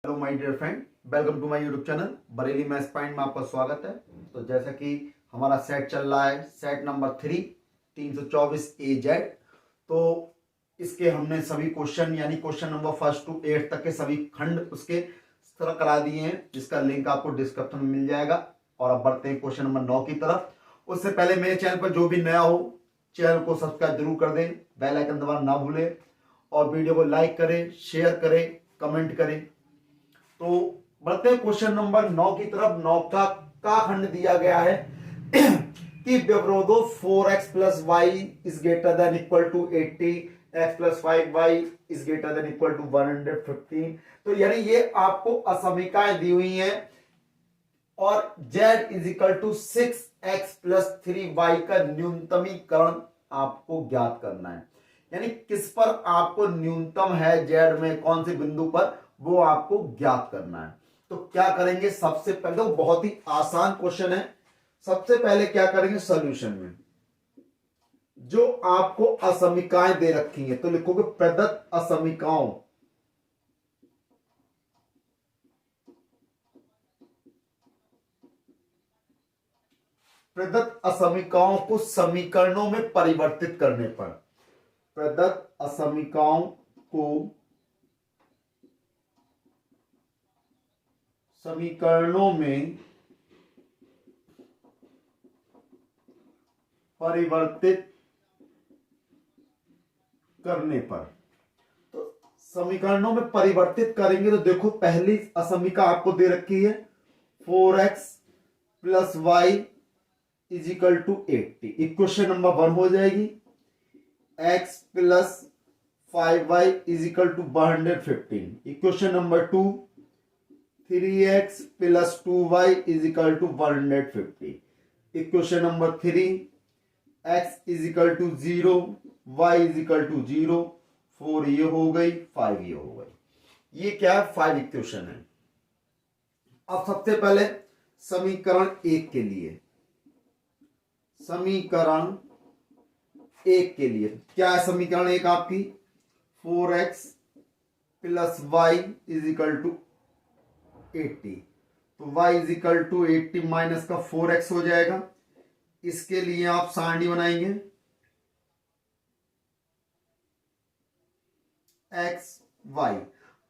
Hello my dear friend, welcome to my YouTube channel Bareilly maths point में आपका स्वागत है। तो जैसा कि हमारा सेट चल रहा है, सेट नंबर 3 324 AZ। तो इसके हमने सभी क्वेश्चन यानी क्वेश्चन नंबर 1 to 8 तक के सभी खंड उसके तरह करा दिए हैं, जिसका लिंक आपको डिस्क्रिप्शन में मिल जाएगा। और अब बढ़ते हैं क्वेश्चन नंबर 9 की तरफ। उससे पहले मेरे चैनल पर जो भी नया हो चैनल को सब्सक्राइब जरूर कर दें, बेल आइकन दबाना ना भूलें और वीडियो को लाइक करें, शेयर करें, कमेंट करें। तो बढ़ते हैं क्वेश्चन नंबर 9 की तरफ। 9 का खंड दिया गया है कि व्यवरोधो 4x plus y is greater than equal to 80, x plus 5y is greater than equal to 115। तो यानी ये आपको असमीकाएं दी हुई हैं और z is equal to 6x plus 3y का न्यूनतमीकरण आपको ज्ञात करना है। यानी किस पर आपको न्यूनतम है z में, कौन से बिंदु पर, वो आपको ज्ञात करना है। तो क्या करेंगे, सबसे पहले तो बहुत ही आसान क्वेश्चन है। सबसे पहले क्या करेंगे, सॉल्यूशन में जो आपको असमीकाएं दे रखी हैं तो लिखोगे प्रदत्त असमीकाओं प्रदत्त असमीकाओं को समीकरणों में परिवर्तित करने पर, प्रदत्त असमीकाओं को समीकरणों में परिवर्तित करने पर, तो समीकरणों में परिवर्तित करेंगे तो देखो पहली असमीका आपको दे रखी है 4x plus y is equal to 80। Equation number 1 हो जाएगी x plus 5y is equal to 115। Equation number 2 3x plus 2y is equal to 150। Equation number 3 x is equal to 0, y is equal to 0, 4 ये हो गई, 5 ये हो गई। ये क्या है, 5 इक्वेशन है। अब सबसे पहले समीकरण 1 के लिए, समीकरण 1 के लिए क्या है, समीकरण 1 आपकी 4x plus y is equal to 80। तो y is equal to 80 minus का 4x हो जाएगा। इसके लिए आप सारणी बनाएंगे x y।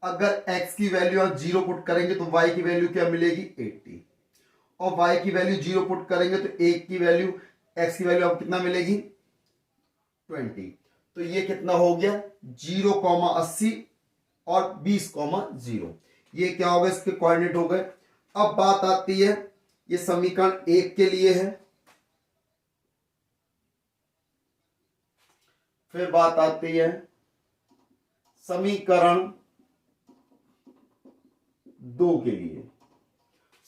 अगर x की वैल्यू आप 0 पुट करेंगे तो y की वैल्यू क्या मिलेगी, 80। और y की वैल्यू 0 पुट करेंगे तो एक की वैल्यू, x की वैल्यू आपको कितना मिलेगी, 20। तो ये कितना हो गया, 0,80 और 20,0। ये क्या होगा, इसके कोऑर्डिनेट हो गए। अब बात आती है, ये समीकरण 1 के लिए है। फिर बात आती है समीकरण 2 के लिए।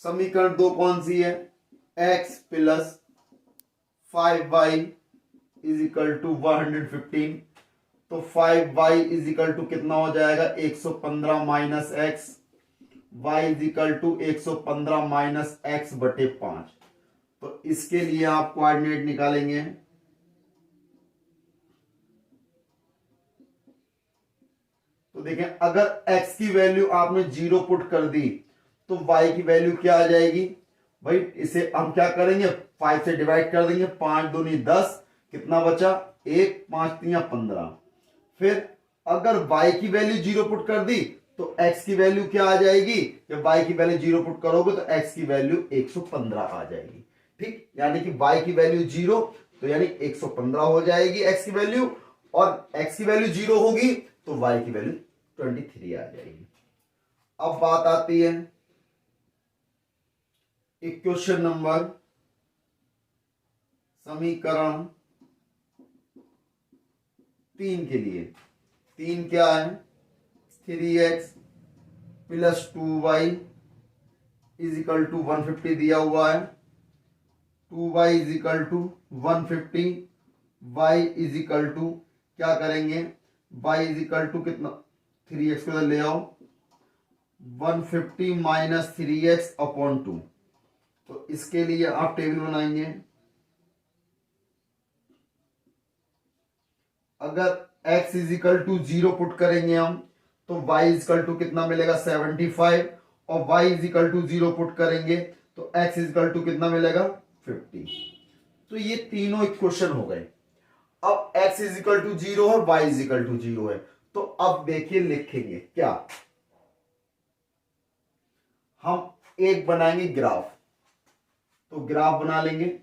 समीकरण 2 कौन सी है, x plus 5y is equal to 115। तो 5y इज इक्वल टू कितना हो जाएगा, 115 minus x, y is equal to 115 minus x बटे 5। तो इसके लिए आप कोऑर्डिनेट निकालेंगे। तो देखें, अगर x की वैल्यू आपने 0 पुट कर दी तो y की वैल्यू क्या आ जाएगी भाई, इसे हम क्या करेंगे, 5 से डिवाइड कर देंगे, 5 दूनी 10, कितना बचा 1, 5 3 15। फिर अगर y की वैल्यू 0 पुट कर दी तो x की वैल्यू क्या आ जाएगी, जब y की वैल्यू 0 पुट करोगे तो x की वैल्यू 115 आ जाएगी। ठीक, यानी कि y की वैल्यू 0 तो यानी 115 हो जाएगी x की वैल्यू, और x की वैल्यू 0 होगी तो y की वैल्यू 23 आ जाएगी। अब बात आती है इक्वेशन नंबर, समीकरण 3 के लिए। 3 क्या है, 3x plus 2y is equal to 150 दिया हुआ है। 2y is equal to 150, y is equal to क्या करेंगे, y इज इक्वल टू कितना, 3x को ले आओ, 150 माइनस 3x अपॉन 2। तो इसके लिए आप टेबल बनाएंगे। अगर x is equal to 0 put करेंगे हम तो y इजिकल टू कितना मिलेगा 75 और y इजिकल टू 0 पुट करेंगे तो x इजिकल टू कितना मिलेगा 50। तो ये तीनों इक्वेशन हो गए। अब x इजिकल टू 0 है, y इजिकल टू 0 है, तो अब देखिए लिखेंगे क्या, हम एक बनाएंगे ग्राफ। तो ग्राफ बना लेंगे।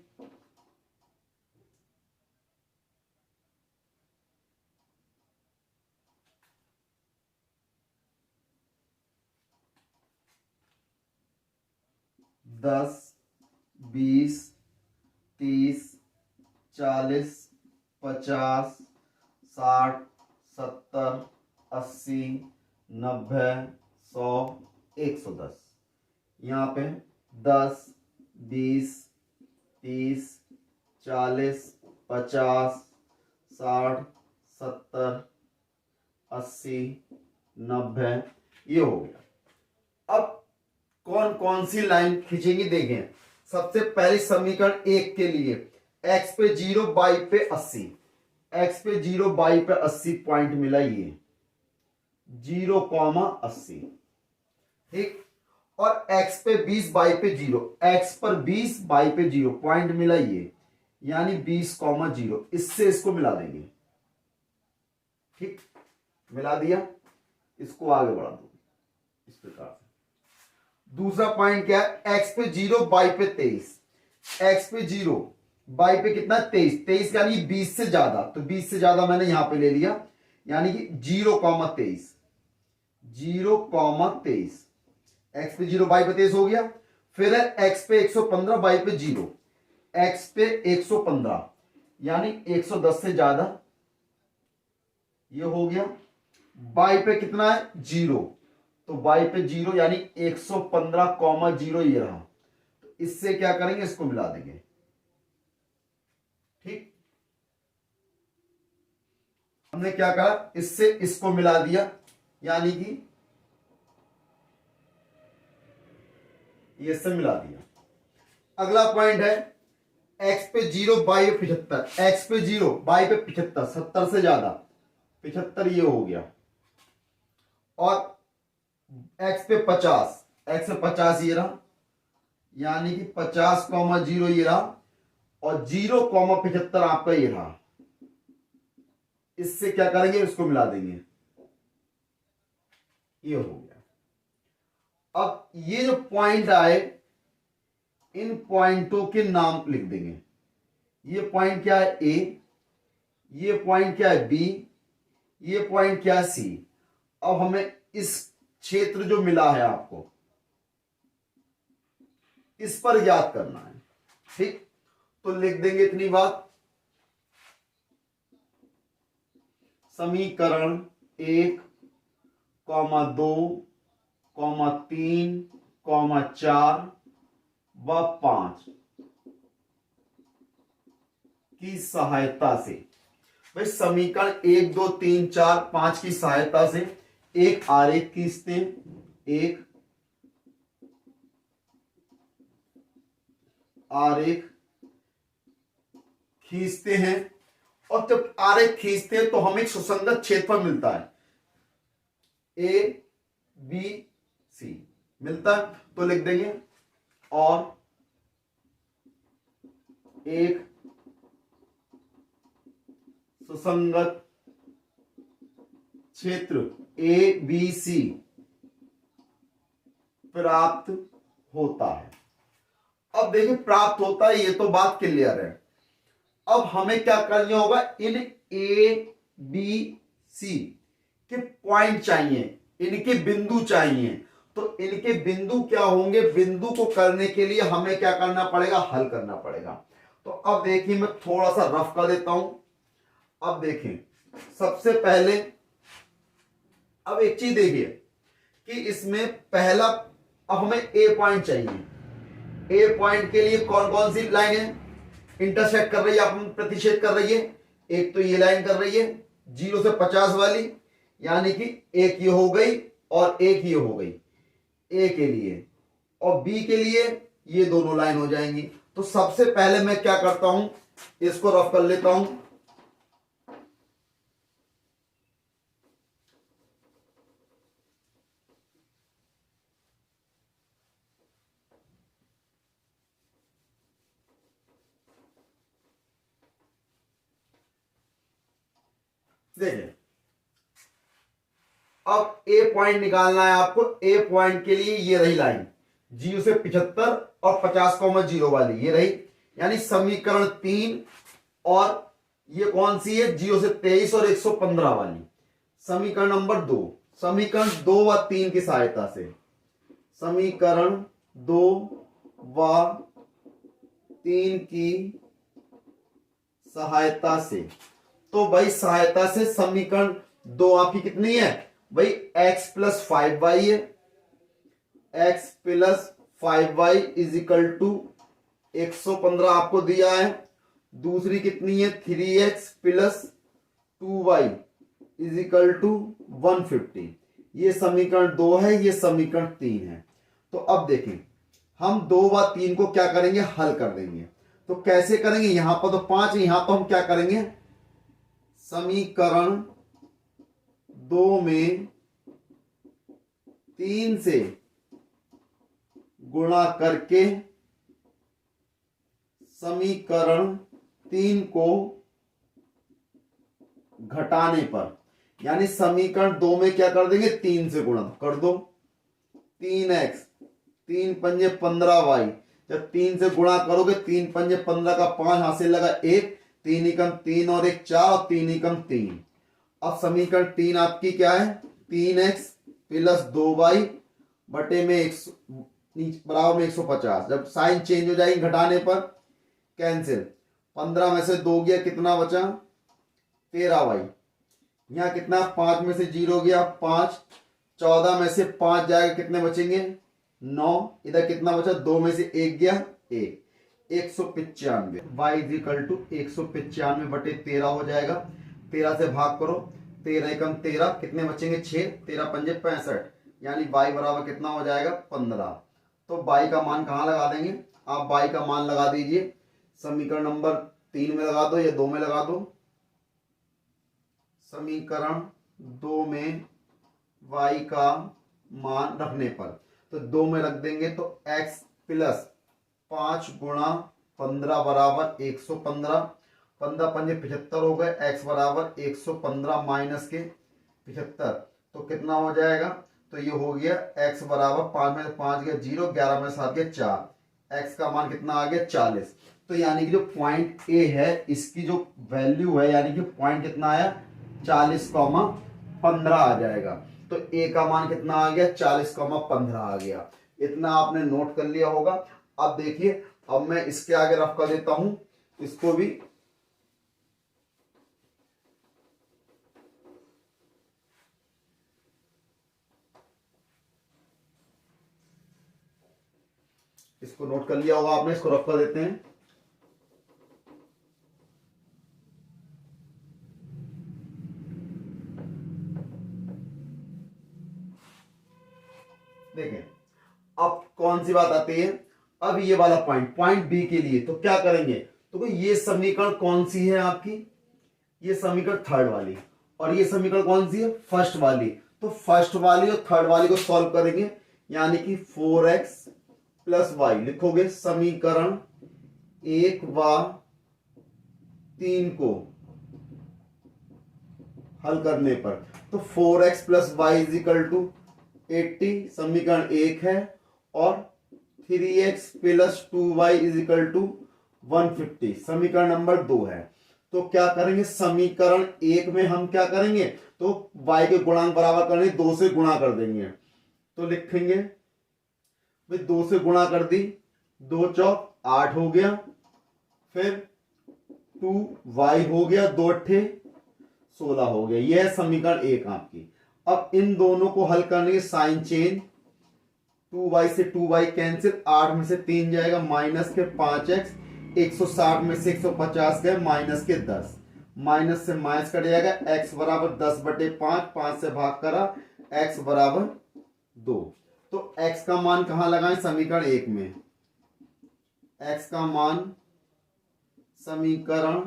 दस, 20, 30, 40, 50, 60, 70, 80, 90, 100, 110। यहां पे 10, 20, 30, 40, 50, 60, 70, 80, 90 ये हो गया। अब कौन कौन सी लाइन खींचेंगे देखें। सबसे पहले समीकरण 1 के लिए x पे 0 y पे 80, x पे 0 y पे 80 पॉइंट मिला ये 0,80, ठीक। और x पे 20 y पे 0, x पर 20 y पे 0 पॉइंट मिला ये यानी 20,0। इससे इसको मिला देंगे, ठीक। मिला दिया, इसको आगे बढ़ा दो इस प्रकार से। दूसरा पॉइंट क्या है, x पे 0 y पे 23, x पे 0 y पे कितना 23, 23 यानी 20 से ज्यादा, तो 20 से ज्यादा मैंने यहां पे ले लिया यानी कि 0,23, 0,23, x पे 0 y पे 23 हो गया। फिर है x पे 115 y पे 0, x पे 115 यानी 110 से ज्यादा, ये हो गया। y पे कितना है 0, तो y पे 0 यानी 115,0 ये रहा, तो इससे क्या करेंगे इसको मिला देंगे, ठीक। हमने क्या करा, इससे इसको मिला दिया यानी कि ये से मिला दिया। अगला पॉइंट है x पे 0 y पे 75, x पे 0 y पे 75, 70 से ज्यादा 75 ये हो गया। और x पे 50, x पे 50 ये रहा यानी कि 50,0 ये रहा और 0,75 आपका ये रहा। इससे क्या करेंगे, इसको मिला देंगे, ये हो गया। अब ये जो पॉइंट आए इन पॉइंटों के नाम लिख देंगे। ये पॉइंट क्या है ए, ये पॉइंट क्या है बी, ये पॉइंट क्या है सी। अब हमें इस क्षेत्र जो मिला है आपको इस पर याद करना है, ठीक। तो लिख देंगे इतनी बात, समीकरण 1, 2, 3, 4 व 5 की सहायता से, भाई समीकरण 1, 2, 3, 4, 5 की सहायता से एक आरेख खींचते हैं, एक आरेख खींचते हैं। और जब आरेख खींचते हैं तो हमें एक सुसंगत क्षेत्रफल मिलता है, ए बी सी मिलता है, तो लिख देंगे और एक सुसंगत क्षेत्र ए बी सी प्राप्त होता है। अब देखिए प्राप्त होता है ये तो बात क्लियर है। अब हमें क्या करना होगा, इन ए बी सी के पॉइंट चाहिए, इनके बिंदु चाहिए। तो इनके बिंदु क्या होंगे, बिंदु को करने के लिए हमें क्या करना पड़ेगा, हल करना पड़ेगा। तो अब देखिए मैं थोड़ा सा रफ कर देता हूं। अब देखें सबसे पहले, अब एक चीज देखिए कि इसमें पहला, अब हमें ए पॉइंट चाहिए। ए पॉइंट के लिए कौन कौन सी लाइन है इंटरसेक्ट कर रही है, अपन प्रतिच्छेद कर रही है। एक तो ये लाइन कर रही है 0 से 50 वाली, यानी कि एक ये हो गई और एक ये हो गई ए के लिए, और बी के लिए ये दोनों लाइन हो जाएंगी। तो सबसे पहले मैं क्या करता हूं, इसको रफ कर लेता हूं। देखिए अब ए पॉइंट निकालना है आपको। ए पॉइंट के लिए ये रही लाइन 0 से 75 और 50,0 वाली ये रही, यानी समीकरण 3। और ये कौन सी है? 0 से 23 और 115 वाली। समीकरण नंबर 2, समीकरण 2 व 3 की सहायता से, समीकरण 2 व 3 की सहायता से, तो भाई सहायता से समीकरण 2 आपकी कितनी है भाई? x प्लस 5y है। x plus 5y is equal to 115 आपको दिया है। दूसरी कितनी है? 3x plus 2y is equal to 150। ये समीकरण 2 है, ये समीकरण 3 है। तो अब देखें हम 2 व 3 को क्या करेंगे? हल कर देंगे। तो कैसे करेंगे? यहां पर तो 5 है, यहां पर हम क्या करेंगे? समीकरण 2 में 3 से गुणा करके समीकरण 3 को घटाने पर, यानी समीकरण 2 में क्या कर देंगे? 3 से गुणा कर दो। 3x 3 पंजे 15y, जब 3 से गुणा करोगे 3 पंजे 15 का 5 हाथ से लगा 1, 3 एकम 3 और 1 4 और 3 एकम 3। अब समीकरण 3 आपकी क्या है? 3x प्लस 2y बटे में बराबर में 150। जब साइन चेंज हो जाएगी घटाने पर कैंसिल। 15 में से 2 गया, कितना बचा? 13y। यहां कितना? 5 में से 0 गया 5। 14 में से 5 जाएगा, कितने बचेंगे? 9। इधर कितना बचा? 2 में से 1 गया 1। 195 y इज इक्वल टू 195 बटे 13 हो जाएगा। 13 से भाग करो, 13 एकम 13, कितने बचेंगे? 6। 13 पंजे 65, यानी y बराबर कितना हो जाएगा? 15। तो y का मान कहां लगा देंगे? आप y का मान लगा दीजिए समीकरण नंबर 3 में लगा दो या 2 में लगा दो। समीकरण 2 में y का मान रखने पर, तो 2 में रख देंगे तो x प्लस 5 गुणा 15 बराबर 115। 15 पंजे 75 हो गए। x बराबर 115 माइनस के 75, तो कितना हो जाएगा? तो ये हो गया x बराबर 5 में 5 गया 0, 11 में 7 गया 4। x का मान कितना आ गया? 40। तो यानी कि जो पॉइंट A है इसकी जो वैल्यू है, यानी कि पॉइंट कितना आया? 40,15 आ जाएगा। तो A का मान कितना आ गया? 40,15 आ गया। इतना आपने नोट कर लिया होगा। अब देखिए, अब मैं इसके आगे रफ कर देता हूं इसको भी। इसको नोट कर लिया होगा आपने, इसको रफ कर देते हैं। देखें अब कौन सी बात आती है? अब ये वाला पॉइंट, पॉइंट बी के लिए तो क्या करेंगे? तो ये समीकरण कौन सी है आपकी? ये समीकरण थर्ड वाली। और ये समीकरण कौन सी है? फर्स्ट वाली। तो फर्स्ट वाली और थर्ड वाली को सॉल्व करेंगे, यानी कि 4x प्लस वाई लिखोगे। समीकरण 1 व 3 को हल करने पर, तो 4x plus y is equal to 80 समीकरण 1 है, और 3x plus 2y is equal to 150 समीकरण नंबर 2 है। तो क्या करेंगे? समीकरण 1 में हम क्या करेंगे? तो y के गुणांक बराबर करने 2 से गुणा कर देंगे। तो लिखेंगे भाई 2 से गुणा कर दी, 2 चौक 8 हो गया, फिर 2y हो गया, 2 अट्ठे 16 हो गया। यह है समीकरण 1 आपकी। अब इन दोनों को हल करने के साइन चेंज, 2y से 2y कैंसिल, 8 में से 3 जाएगा माइनस के 5x, 160 में से 150 गए माइनस के 10, माइनस से माइनस कट जाएगा। x बराबर 10 बटे 5, 5 से भाग करा, x बराबर 2। तो x का मान कहां लगाएं? समीकरण 1 में। x का मान समीकरण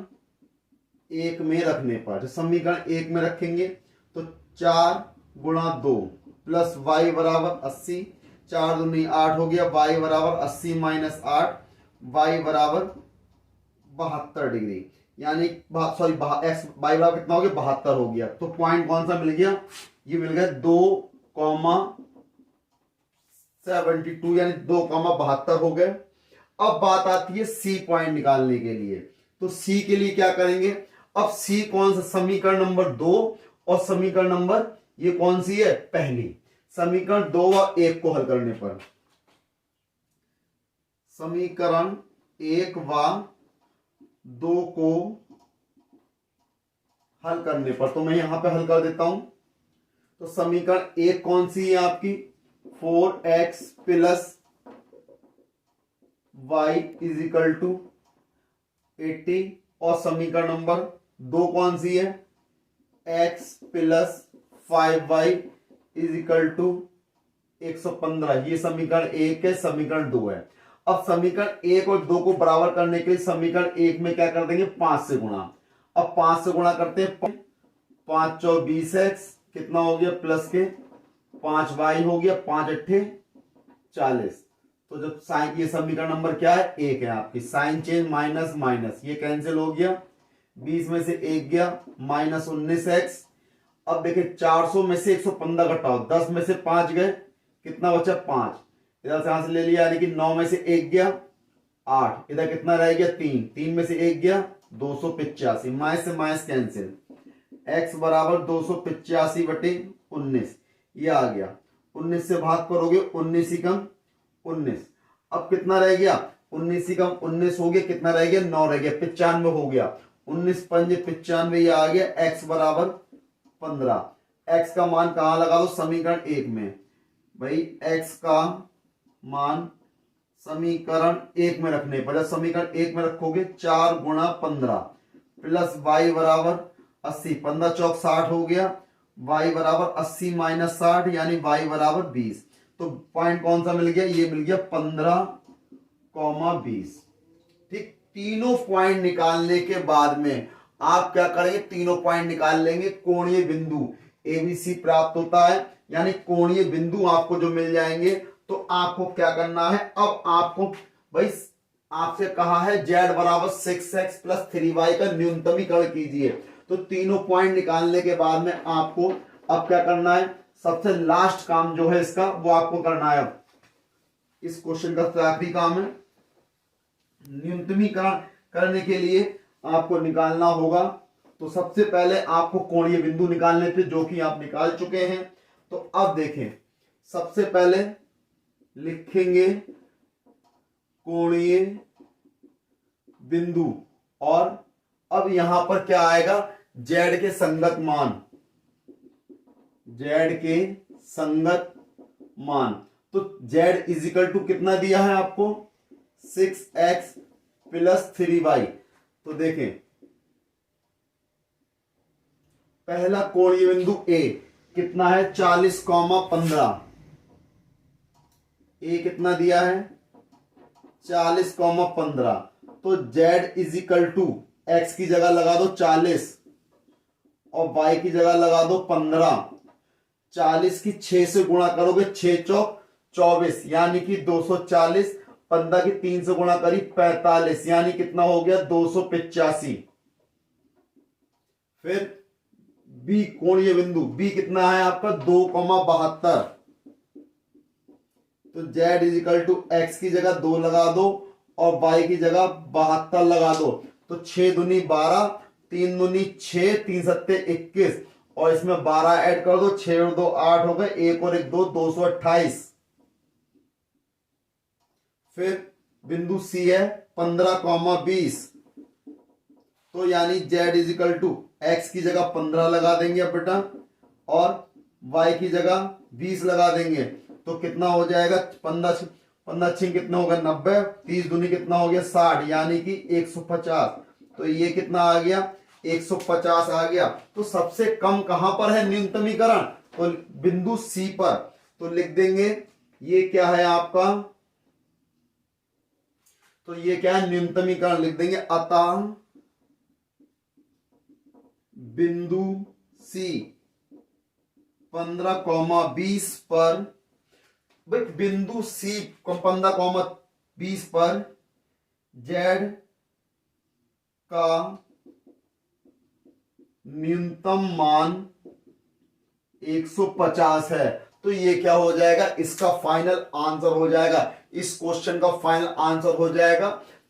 1 में रखने पर, जो समीकरण 1 में रखेंगे तो 4 गुणा 2 प्लस y बराबर 80, 4 दूनी 8 हो गया, y बराबर 80 माइनस 8, y बराबर 72 डिग्री। यानी सॉरी एक्स वाई बराबर कितना हो गया 72 हो गया। तो पॉइंट कौन सा मिल गया, ये मिल गया 2,72 यानी 2,72 हो गए। अब बात आती है सी पॉइंट निकालने के लिए। तो सी के लिए क्या करेंगे, अब सी कौन सा, समीकरण नंबर 2 और समीकरण नंबर ये कौन सी है पहली, समीकरण 2 व 1 को हल करने पर, समीकरण 1 व 2 को हल करने पर, तो मैं यहां पे हल कर देता हूं। तो समीकरण 1 कौन सी है आपकी 4x plus y is equal to 80, और समीकरण नंबर 2 कौन सी है x plus 5y is equal to 115। ये समीकरण 1 है, समीकरण 2 है। अब समीकरण 1 और 2 को बराबर करने के लिए समीकरण 1 में क्या कर देंगे 5 से गुणा। अब 5 से गुणा करते हैं, 5 चौ 20x कितना हो गया प्लस के 5y हो गया, 5 अट्ठे 40। तो जब साइन, ये समीकरण नंबर क्या है 1 है आपकी, साइन चेंज माइनस माइनस ये कैंसिल हो गया, 20 में से 1 गया माइनस 19x। अब देखिए 400 में से 115 घटाओ, 10 में से 5 गए कितना बचा 5, इधर से यहां से ले लिया यानी कि 9 में से 1 गया 8, इधर कितना रह गया 3, 3 में से 1 गया 285, माइनस से माइनस कैंसिल, x बराबर 285 बटे 19 ये आ गया। 19 से भाग करोगे 19 ही कम 19, अब कितना रह गया 19 ही कम 19 हो गया, कितना रह गया 9 रह गया, 95 हो गया, 19 पंजे 95 ये आ गया, x बराबर 15। x का मान कहां लगा दो समीकरण 1 में, भाई x का मान समीकरण 1 में रखने पर, जब समीकरण 1 में रखोगे 4 गुणा 15 प्लस y बराबर 80, 15 चौक 60 हो गया, y बराबर 80 माइनस 60 यानी y बराबर 20। तो पॉइंट कौन सा मिल गया, ये मिल गया 15,20। ठीक, तीनों पॉइंट निकालने के बाद में आप क्या करेंगे, तीनों पॉइंट निकाल लेंगे, कोणीय बिंदु एबीसी प्राप्त होता है, यानी कोणीय बिंदु आपको जो मिल जाएंगे। तो आपको क्या करना है, अब आपको भाई आपसे कहा है z बराबर 6x प्लस 3y का न्यूनतमीकरण कीजिए। तो तीनों पॉइंट निकालने के बाद में आपको अब क्या करना है, सबसे लास्ट काम जो है इसका वो आपको करना है। अब इस क्वेश्चन का आखिरी काम है, न्यूनतमीकरण करने के लिए आपको निकालना होगा। तो सबसे पहले आपको कोणीय बिंदु निकालने थे जो कि आप निकाल चुके हैं। तो अब देखें, सबसे पहले लिखेंगे कोणीय बिंदु, और अब यहां पर क्या आएगा z के संगत मान, z के संगत मान। तो z इज इक्वल टू कितना दिया है आपको 6x प्लस 3y। तो देखें पहला कोणीय बिंदु A कितना है 40,15, A कितना दिया है 40,15। तो z is equal to x की जगह लगा दो 40 और y की जगह लगा दो 15। 40 की 6 से गुणा करोगे 6 चौक 24 यानी कि 240, 15 की 3 से गुणा करी 45 यानी कितना हो गया 285। फिर B कोणीय बिंदु B कितना है आपका 2,72। तो z is equal to x की जगह 2 लगा दो और y की जगह 72 लगा दो। तो 6 दूनी 12, 3 दूनी 6, 3 सत्ते 21 और इसमें 12 ऐड कर दो, 6 और 2 8 हो गए, 1 और 1 2, 228। फिर बिंदु C है 15,20। तो यानी z is equal to x की जगह 15 लगा देंगे अब बेटा और y की जगह 20 लगा देंगे। तो कितना हो जाएगा 15 छिंग कितना होगा 90, 30 दूनी कितना हो गया 60 यानी कि 150। तो ये कितना आ गया 150 आ गया। तो सबसे कम कहां पर है न्यूनतमीकरण, तो बिंदु C पर। तो लिख देंगे ये क्या है आपका, तो ये क्या है न्यूनतमीकरण लिख देंगे, अतः बिंदु C 15,20 पर, बिंदु C 15,20 पर z का न्यूनतम मान 150 है। तो ये क्या हो जाएगा, इसका फाइनल आंसर हो जाएगा, इस क्वेश्चन का फाइनल आंसर हो जाएगा।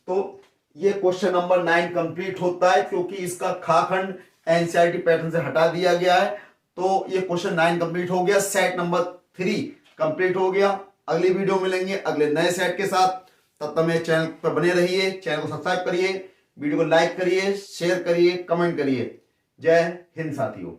तो ये क्वेश्चन नंबर 9 कंप्लीट होता है, क्योंकि इसका खाखंड एनसीईआरटी पैटर्न से हटा दिया गया है। तो ये क्वेश्चन 9 कंप्लीट हो गया, सेट नंबर 3 कंप्लीट हो गया। अगली वीडियो मिलेंगे अगले नए सेट के साथ। तब तक मेरे चैनल पर बने रहिए, चैनल को सब्सक्राइब करिए, वीडियो को लाइक करिए, शेयर करिए, कमेंट करिए। जय हिंद साथियों।